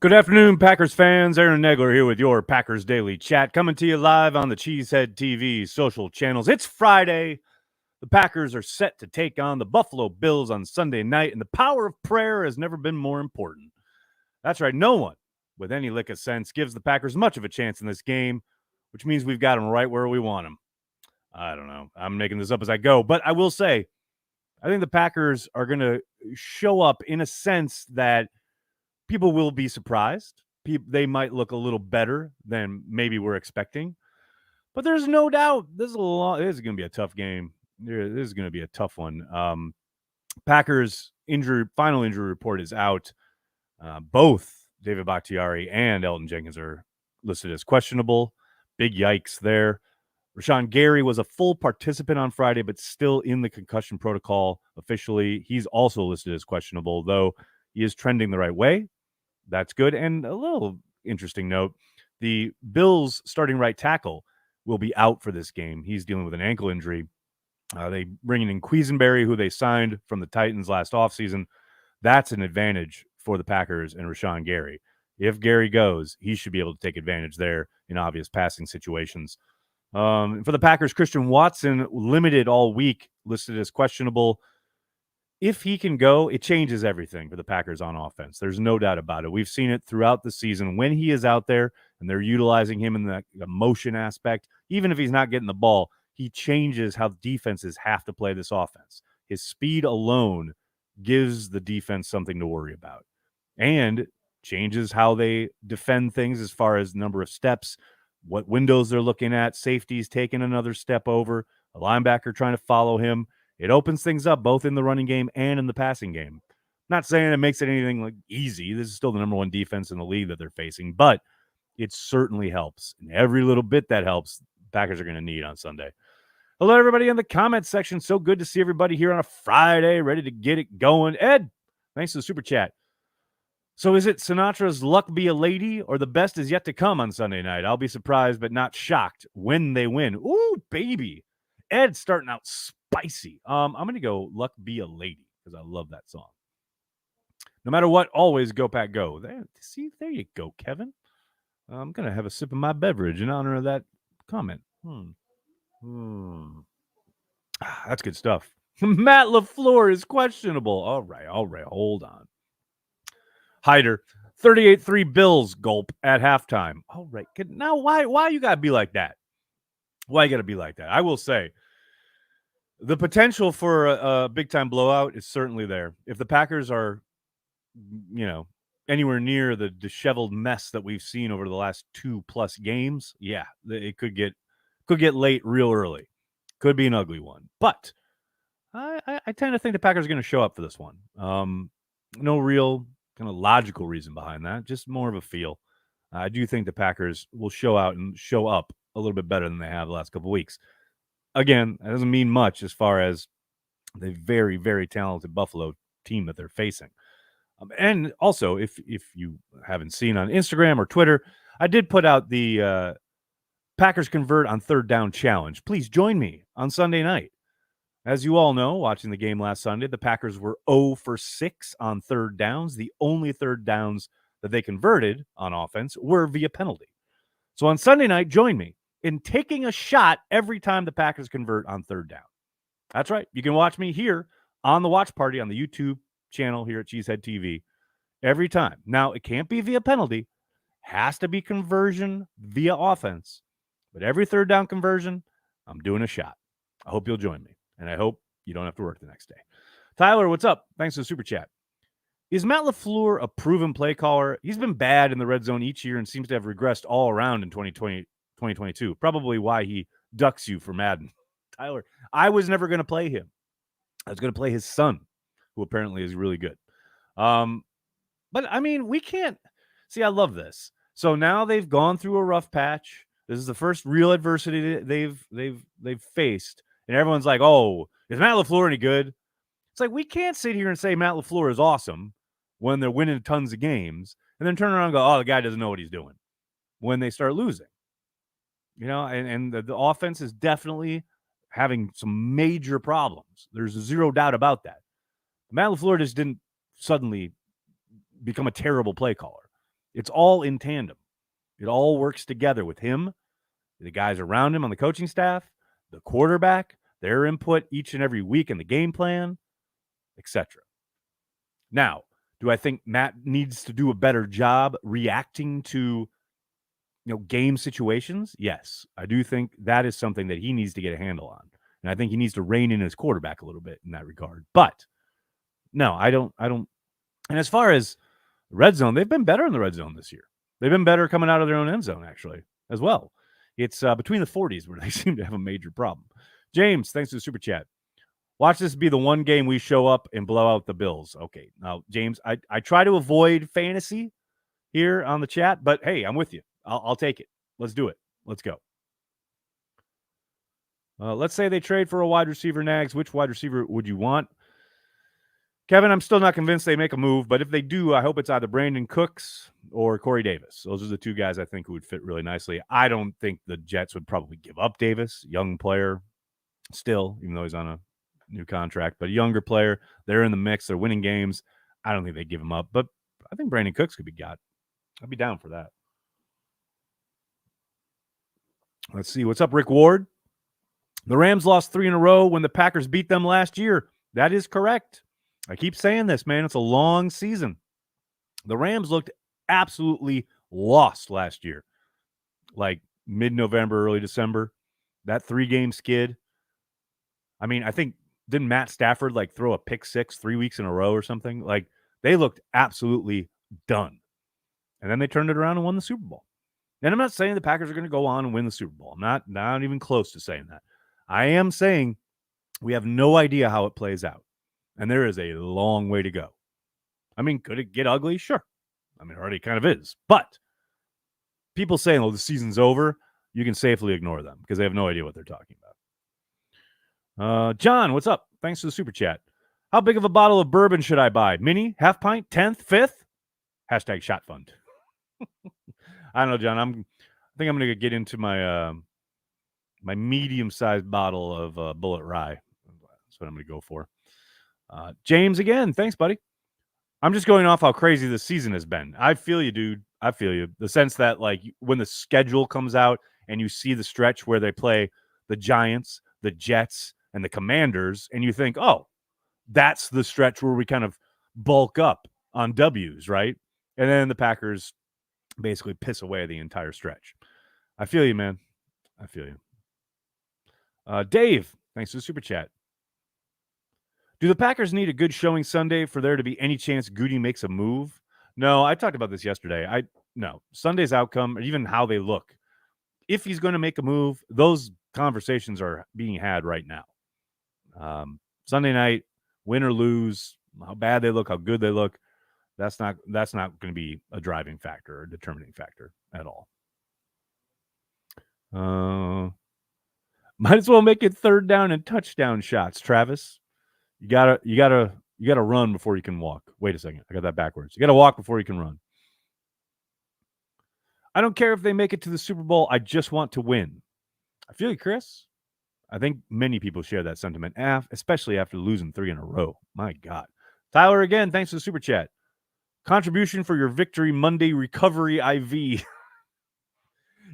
Good afternoon, Packers fans. Aaron Negler here with your Packers Daily Chat, coming to you live on the Cheesehead TV social channels. It's Friday. The Packers are set to take on the Buffalo Bills on Sunday night, and the power of prayer has never been more important. That's right. No one with any lick of sense gives the Packers much of a chance in this game, which means we've got them right where we want them. I don't know. I'm making this up as I go, but I will say, I think the Packers are going to show up in a sense that people will be surprised. They might look a little better than maybe we're expecting. But there's no doubt this is going to be a tough game. This is going to be a tough one. Packers final injury report is out. Both David Bakhtiari and Elton Jenkins are listed as questionable. Big yikes there. Rashawn Gary was a full participant on Friday, but still in the concussion protocol officially. He's also listed as questionable, though he is trending the right way. That's good. And a little interesting note, the Bills starting right tackle will be out for this game. He's dealing with an ankle injury. They bring in Quisenberry, who they signed from the Titans last offseason. That's an advantage for the Packers and Rashawn Gary. If Gary goes, he should be able to take advantage there in obvious passing situations. For the Packers, Christian Watson, limited all week, listed as questionable. If he can go, it changes everything for the Packers on offense. There's no doubt about it. We've seen it throughout the season. When he is out there and they're utilizing him in the motion aspect, even if he's not getting the ball, he changes how defenses have to play this offense. His speed alone gives the defense something to worry about and changes how they defend things as far as number of steps, what windows they're looking at, safeties taking another step over, a linebacker trying to follow him. It opens things up both in the running game and in the passing game. Not saying it makes it anything like easy. This is still the number one defense in the league that they're facing, but it certainly helps. And every little bit that helps, Packers are going to need on Sunday. Hello, everybody in the comments section. So good to see everybody here on a Friday, ready to get it going. Ed, thanks for the super chat. So is it Sinatra's Luck Be a Lady or the best is yet to come on Sunday night? I'll be surprised but not shocked when they win. Ooh, baby. Ed's starting out spicy. I'm going to go Luck Be a Lady because I love that song. No matter what, always go, Pack, go. There you go, Kevin. I'm going to have a sip of my beverage in honor of that comment. That's good stuff. Matt LaFleur is questionable. All right. Hold on. Hyder, 38-3 Bills, gulp, at halftime. All right. Now, why you got to be like that? Why you got to be like that? I will say, the potential for a big-time blowout is certainly there. If the Packers are, anywhere near the disheveled mess that we've seen over the last 2+ games, yeah, it could get late real early. Could be an ugly one. But I tend to think the Packers are going to show up for this one. No real kind of logical reason behind that, just more of a feel. I do think the Packers will show out and show up a little bit better than they have the last couple of weeks. Again, that doesn't mean much as far as the very, very talented Buffalo team that they're facing. And also, if you haven't seen on Instagram or Twitter, I did put out the Packers Convert on Third Down Challenge. Please join me on Sunday night. As you all know, watching the game last Sunday, the Packers were 0 for 6 on third downs. The only third downs that they converted on offense were via penalty. So on Sunday night, join me in taking a shot every time the Packers convert on third down. That's right. You can watch me here on the watch party on the YouTube channel here at Cheesehead TV every time. Now, it can't be via penalty. Has to be conversion via offense. But every third down conversion, I'm doing a shot. I hope you'll join me. And I hope you don't have to work the next day. Tyler, what's up? Thanks for the super chat. Is Matt LaFleur a proven play caller? He's been bad in the red zone each year and seems to have regressed all around in 2022. Probably why he ducks you for Madden. Tyler, I was never going to play him. I was going to play his son, who apparently is really good. But, I mean, we can't – see, I love this. So now they've gone through a rough patch. This is the first real adversity they've faced. And everyone's like, oh, is Matt LaFleur any good? It's like, we can't sit here and say Matt LaFleur is awesome when they're winning tons of games and then turn around and go, oh, the guy doesn't know what he's doing when they start losing. And the offense is definitely having some major problems. There's zero doubt about that. Matt LaFleur just didn't suddenly become a terrible play caller. It's all in tandem. It all works together with him, the guys around him on the coaching staff, the quarterback, their input each and every week in the game plan, etc. Now, do I think Matt needs to do a better job reacting to game situations? Yes, I do think that is something that he needs to get a handle on. And I think he needs to rein in his quarterback a little bit in that regard. But no, I don't. And as far as red zone, they've been better in the red zone this year. They've been better coming out of their own end zone, actually, as well. It's between the 40s where they seem to have a major problem. James, thanks for the super chat. Watch this be the one game we show up and blow out the Bills. Okay. Now, James, I try to avoid fantasy here on the chat, but hey, I'm with you. I'll take it. Let's do it. Let's go. Let's say they trade for a wide receiver, Nags. Which wide receiver would you want? Kevin, I'm still not convinced they make a move, but if they do, I hope it's either Brandon Cooks or Corey Davis. Those are the two guys I think who would fit really nicely. I don't think the Jets would probably give up Davis, young player still, even though he's on a new contract, but a younger player. They're in the mix. They're winning games. I don't think they give him up, but I think Brandon Cooks could be got. I'd be down for that. Let's see. What's up, Rick Ward? The Rams lost 3 in a row when the Packers beat them last year. That is correct. I keep saying this, man. It's a long season. The Rams looked absolutely lost last year, like mid-November, early December. That 3-game skid. I mean, I think, didn't Matt Stafford throw a pick 6 3 weeks in a row or something? Like, they looked absolutely done. And then they turned it around and won the Super Bowl. And I'm not saying the Packers are going to go on and win the Super Bowl. I'm not even close to saying that. I am saying we have no idea how it plays out. And there is a long way to go. I mean, could it get ugly? Sure. I mean, it already kind of is. But people saying, the season's over, you can safely ignore them because they have no idea what they're talking about. John, what's up? Thanks for the super chat. How big of a bottle of bourbon should I buy? Mini, half pint, 10th, 5th? Hashtag shot fund. I don't know, John. I think I'm going to get into my my medium-sized bottle of Bullet Rye. That's what I'm going to go for. James, again, thanks, buddy. I'm just going off how crazy this season has been. I feel you, dude. I feel you. The sense that, when the schedule comes out and you see the stretch where they play the Giants, the Jets, and the Commanders, and you think, oh, that's the stretch where we kind of bulk up on W's, right? And then the Packers basically piss away the entire stretch. I feel you, man. I feel you. Dave, thanks for the super chat. Do the Packers need a good showing Sunday for there to be any chance Goody makes a move? No, I talked about this yesterday. No, Sunday's outcome, or even how they look. If he's going to make a move, those conversations are being had right now. Sunday night, win or lose, how bad they look, how good they look, that's not going to be a driving factor or determining factor at all. Might as well make it 3rd down and touchdown shots, Travis. You gotta run before you can walk. Wait a second, I got that backwards. You gotta walk before you can run. I don't care if they make it to the Super Bowl. I just want to win. I feel you, Chris. I think many people share that sentiment, especially after losing 3 in a row. My God. Tyler, again, thanks for the super chat. Contribution for your Victory Monday recovery IV.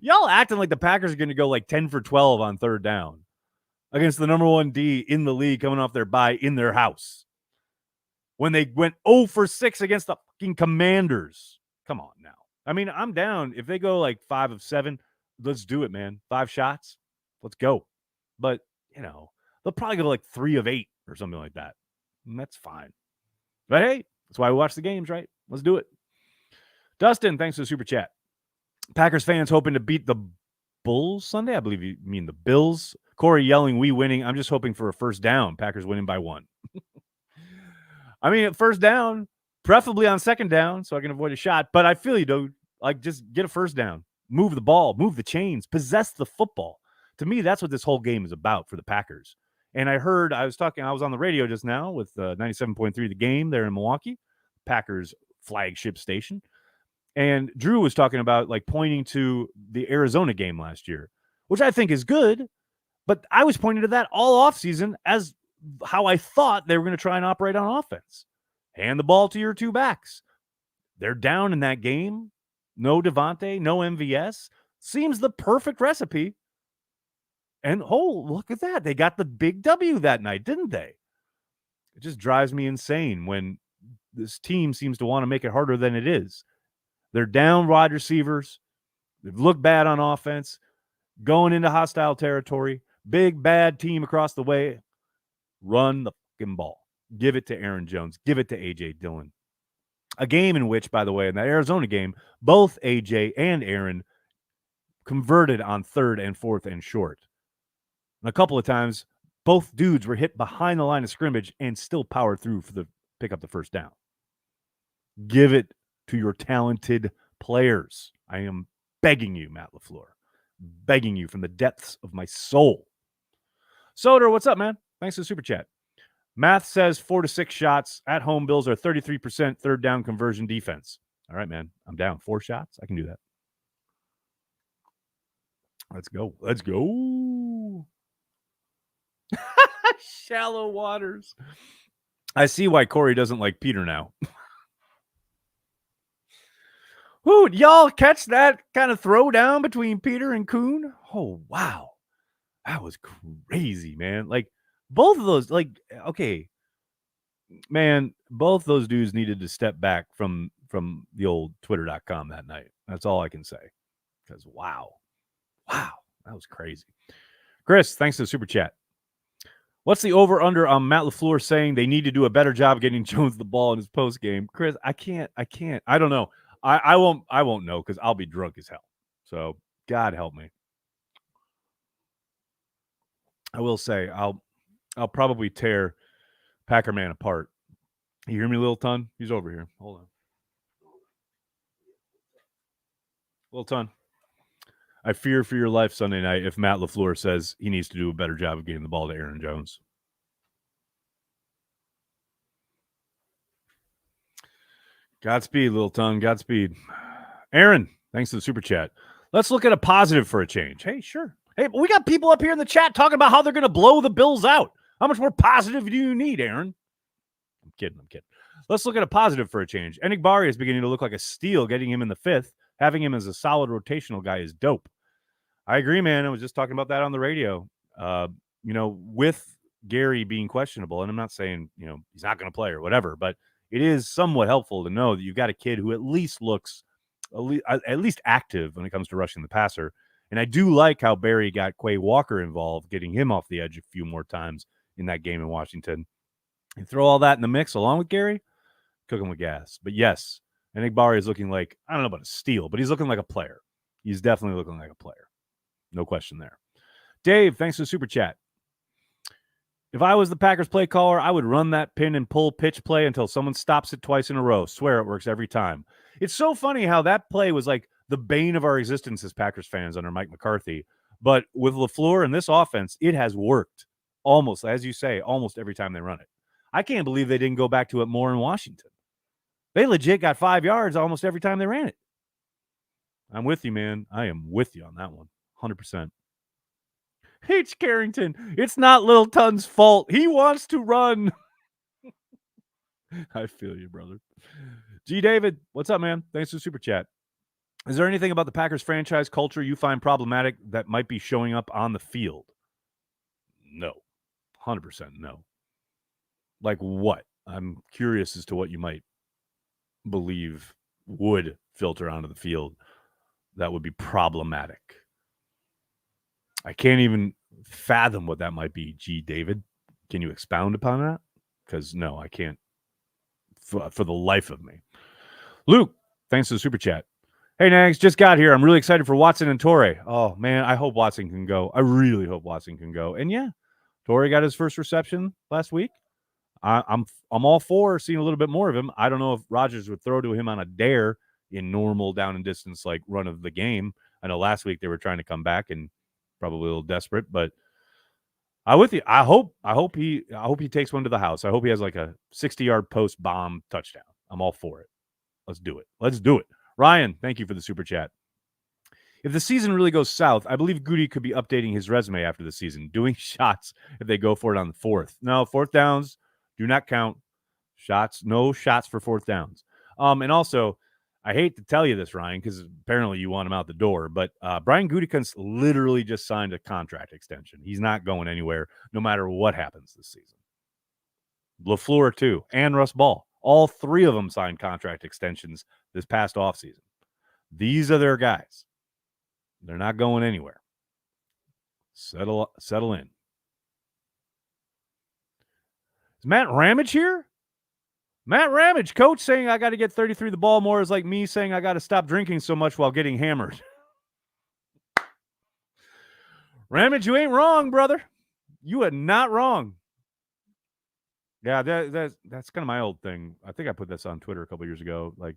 Y'all acting like the Packers are going to go 10 for 12 on 3rd down against the number 1 D in the league coming off their bye in their house. When they went 0 for 6 against the fucking Commanders. Come on now. I mean, I'm down. If they go 5 of 7, let's do it, man. 5 shots. Let's go. But, they'll probably go 3 of 8 or something like that. And that's fine. But hey, that's why we watch the games, right? Let's do it. Dustin, thanks for the super chat. Packers fans hoping to beat the Bulls Sunday. I believe you mean the Bills. Corey yelling, we winning. I'm just hoping for a 1st down. Packers winning by 1. I mean, at 1st down, preferably on 2nd down, so I can avoid a shot. But I feel you, dude. Just get a 1st down. Move the ball. Move the chains. Possess the football. To me, that's what this whole game is about for the Packers. And I was on the radio just now with 97.3 The Game there in Milwaukee, Packers flagship station. And Drew was talking about pointing to the Arizona game last year, which I think is good. But I was pointing to that all offseason as how I thought they were going to try and operate on offense. Hand the ball to your 2 backs. They're down in that game. no Devontae, no MVS. Seems the perfect recipe. And, oh, look at that. They got the big W that night, didn't they? It just drives me insane when this team seems to want to make it harder than it is. They're down wide receivers. They've looked bad on offense. Going into hostile territory. Big, bad team across the way. Run the fucking ball. Give it to Aaron Jones. Give it to A.J. Dillon. A game in which, by the way, in that Arizona game, both A.J. and Aaron converted on 3rd and 4th and short. And a couple of times, both dudes were hit behind the line of scrimmage and still powered through for the pick up the first down. Give it to your talented players. I am begging you, Matt LaFleur. Begging you from the depths of my soul. Soder, what's up, man? Thanks for the super chat. Math says 4 to 6 shots. At home, Bills are 33% third down conversion defense. All right, man. I'm down. 4 shots. I can do that. Let's go. Let's go. Shallow waters. I see why Corey doesn't like Peter now. Ooh, y'all catch that kind of throwdown between Peter and Kuhn? Oh, wow. That was crazy, man. Like, both of those, like, okay, man, both those dudes needed to step back from the old twitter.com that night. That's all I can say. Because, wow, that was crazy. Chris, thanks to the super chat. What's the over-under on Matt LaFleur saying they need to do a better job getting Jones the ball in his post game? Chris, I can't. I don't know. I won't know because I'll be drunk as hell. So God help me. I will say I'll probably tear Packer Man apart. You hear me, Lil Ton? He's over here. Hold on. Lil Ton, I fear for your life Sunday night if Matt LaFleur says he needs to do a better job of getting the ball to Aaron Jones. Godspeed, Lil Ton. Godspeed. Aaron, thanks to the super chat. Let's look at a positive for a change. Hey, sure. Hey, we got people up here in the chat talking about how they're going to blow the Bills out. How much more positive do you need, Aaron? I'm kidding. Let's look at a positive for a change. Enigbari is beginning to look like a steal. Getting him in the 5th, having him as a solid rotational guy is dope. I agree, man. I was just talking about that on the radio. With Gary being questionable, and I'm not saying, he's not going to play or whatever, but it is somewhat helpful to know that you've got a kid who at least looks at least active when it comes to rushing the passer. And I do like how Barry got Quay Walker involved, getting him off the edge a few more times in that game in Washington. You throw all that in the mix along with Gary, cooking with gas. But yes, Enigbari is looking like, I don't know about a steal, but he's looking like a player. He's definitely looking like a player. No question there. Dave, thanks for the super chat. If I was the Packers play caller, I would run that pin and pull pitch play until someone stops it twice in a row. Swear it works every time. It's so funny how that play was like the bane of our existence as Packers fans under Mike McCarthy. But with LaFleur and this offense, it has worked almost, as you say, almost every time they run it. I can't believe they didn't go back to it more in Washington. They legit got 5 yards almost every time they ran it. I'm with you, man. I am with you on that one. 100%. H. Carrington, it's not Lil Tun's fault. He wants to run. I feel you, brother. G. David, what's up, man? Thanks for the super chat. Is there anything about the Packers franchise culture you find problematic that might be showing up on the field? No. 100% no. Like what? I'm curious as to what you might believe would filter onto the field that would be problematic. I can't even fathom what that might be, G. David. Can you expound upon that? Because no, I can't for the life of me. Luke, thanks for the super chat. Hey, Nags, just got here. I'm really excited for Watson and Torrey. Oh, man, I hope Watson can go. I really hope Watson can go. And, yeah, Torrey got his first reception last week. I'm all for seeing a little bit more of him. I don't know if Rodgers would throw to him on a dare in normal down and distance like run of the game. I know last week they were trying to come back and probably a little desperate, but I'm with you. I hope he takes one to the house. I hope he has like a 60-yard post bomb touchdown. I'm all for it. Let's do it. Ryan, thank you for the super chat. If the season really goes south, I believe Goody could be updating his resume after the season, doing shots if they go for it on the 4th. No, 4th downs do not count. No shots for 4th downs. And also, I hate to tell you this, Ryan, because apparently you want him out the door, but Brian Gutekunst literally just signed a contract extension. He's not going anywhere, no matter what happens this season. LaFleur, too, and Russ Ball. All three of them signed contract extensions this past offseason. These are their guys. They're not going anywhere. Settle in. Is Matt Ramage here? Matt Ramage, coach saying I got to get 33 the ball more is like me saying I got to stop drinking so much while getting hammered. Ramage, you ain't wrong, brother. You are not wrong. Yeah, that's kind of my old thing. I think I put this on Twitter a couple years ago. Like,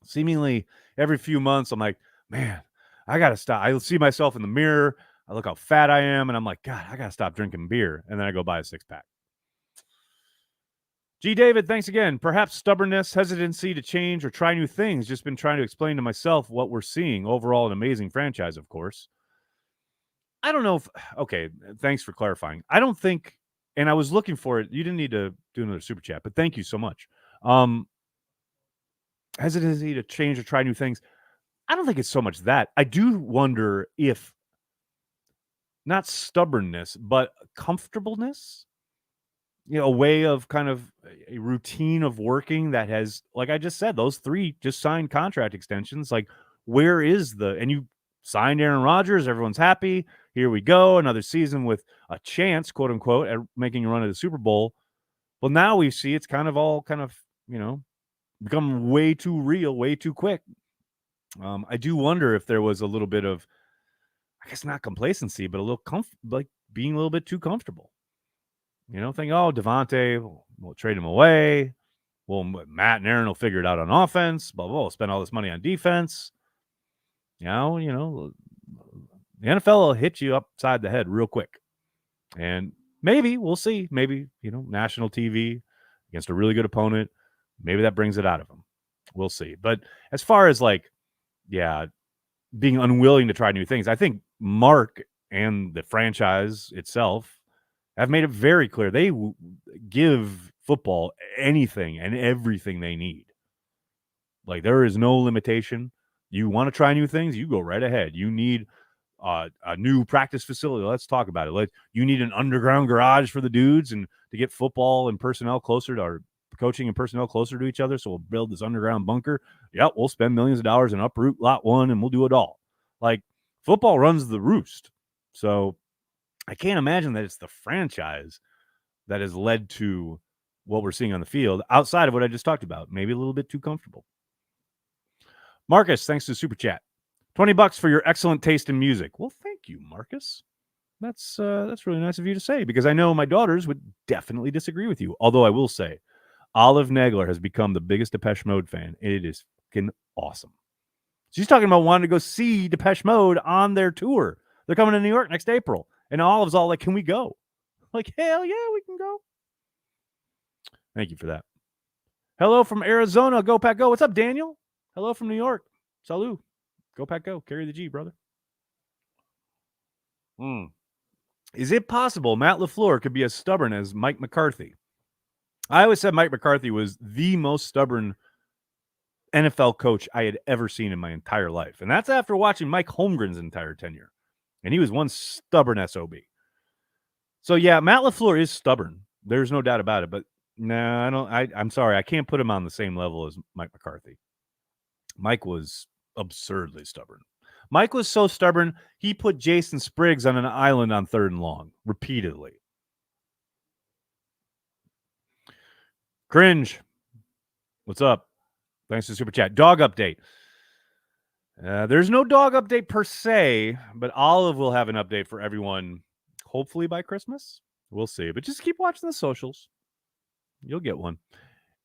seemingly every few months, I'm like, man, I got to stop. I see myself in the mirror. I look how fat I am, and I'm like, God, I got to stop drinking beer. And then I go buy a 6-pack. G. David, thanks again. Perhaps stubbornness, hesitancy to change or try new things. Just been trying to explain to myself what we're seeing. Overall, an amazing franchise, of course. I don't know if, okay, thanks for clarifying. I don't think, and I was looking for it. You didn't need to do another super chat, but thank you so much. Hesitancy to change or try new things. I don't think it's so much that. I do wonder if not stubbornness, but comfortableness, a way of kind of a routine of working that has, like I just said, those three just signed contract extensions. Like, where is and you signed Aaron Rodgers, everyone's happy. Here we go, another season with a chance, quote unquote, at making a run at the Super Bowl. Well, now we see it's kind of all become way too real, way too quick. I do wonder if there was a little bit of, I guess not complacency, but a little like being a little bit too comfortable. Thinking, oh, Devontae, we'll trade him away. Well, Matt and Aaron will figure it out on offense. Blah, blah, blah. We'll spend all this money on defense. The NFL will hit you upside the head real quick. And maybe, we'll see. Maybe, national TV against a really good opponent. Maybe that brings it out of them. We'll see. But as far as being unwilling to try new things, I think Mark and the franchise itself have made it very clear they give football anything and everything they need. Like, there is no limitation. You want to try new things, you go right ahead. You need a new practice facility. Let's talk about it. You need an underground garage for the dudes and to get football and personnel closer to our coaching and personnel closer to each other. So we'll build this underground bunker. Yeah, we'll spend millions of dollars and uproot lot one and we'll do it all. Like, football runs the roost. So I can't imagine that it's the franchise that has led to what we're seeing on the field outside of what I just talked about. Maybe a little bit too comfortable. Marcus, thanks to Super Chat. $20 for your excellent taste in music. Well, thank you, Marcus. That's really nice of you to say, because I know my daughters would definitely disagree with you. Although I will say, Olive Nagler has become the biggest Depeche Mode fan. It is fucking awesome. She's talking about wanting to go see Depeche Mode on their tour. They're coming to New York next April. And Olive's all like, can we go? Like, hell yeah, we can go. Thank you for that. Hello from Arizona. Go Pack Go. What's up, Daniel? Hello from New York. Salut. Go Pack Go. Carry the G, brother. Is it possible Matt LaFleur could be as stubborn as Mike McCarthy? I always said Mike McCarthy was the most stubborn NFL coach I had ever seen in my entire life. And that's after watching Mike Holmgren's entire tenure. And he was one stubborn SOB. So, yeah, Matt LaFleur is stubborn. There's no doubt about it. But, no, I don't. I'm sorry. I can't put him on the same level as Mike McCarthy. Mike was absurdly stubborn. Mike was so stubborn, he put Jason Spriggs on an island on 3rd and long repeatedly. Cringe. What's up? Thanks for the Super Chat. Dog update. There's no dog update per se, but Olive will have an update for everyone, hopefully by Christmas. We'll see. But just keep watching the socials. You'll get one.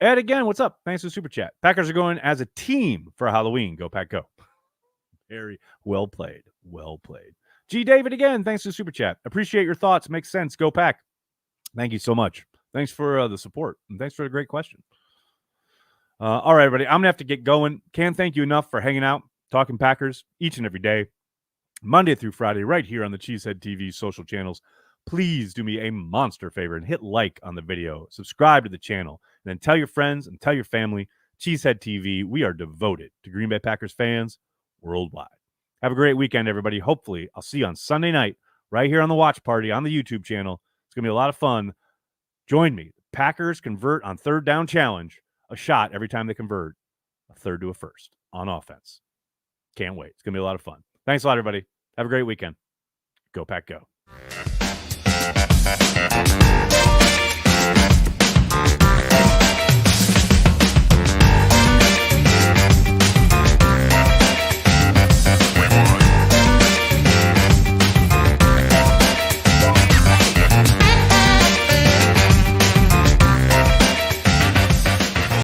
Ed, again, what's up? Thanks for the Super Chat. Packers are going as a team for Halloween. Go Pack Go. Very well played. Well played. G. David, again, thanks for the Super Chat. Appreciate your thoughts. Makes sense. Go Pack. Thank you so much. Thanks for the support. And thanks for the great question. All right, everybody. I'm going to have to get going. Can't thank you enough for hanging out, talking Packers each and every day, Monday through Friday, right here on the Cheesehead TV social channels. Please do me a monster favor and hit like on the video, subscribe to the channel, and then tell your friends and tell your family. Cheesehead TV. We are devoted to Green Bay Packers fans worldwide. Have a great weekend, everybody. Hopefully, I'll see you on Sunday night right here on the Watch Party on the YouTube channel. It's going to be a lot of fun. Join me. The Packers convert on third down challenge. A shot every time they convert. A third to a first on offense. Can't wait. It's going to be a lot of fun. Thanks a lot, everybody. Have a great weekend. Go Pack Go.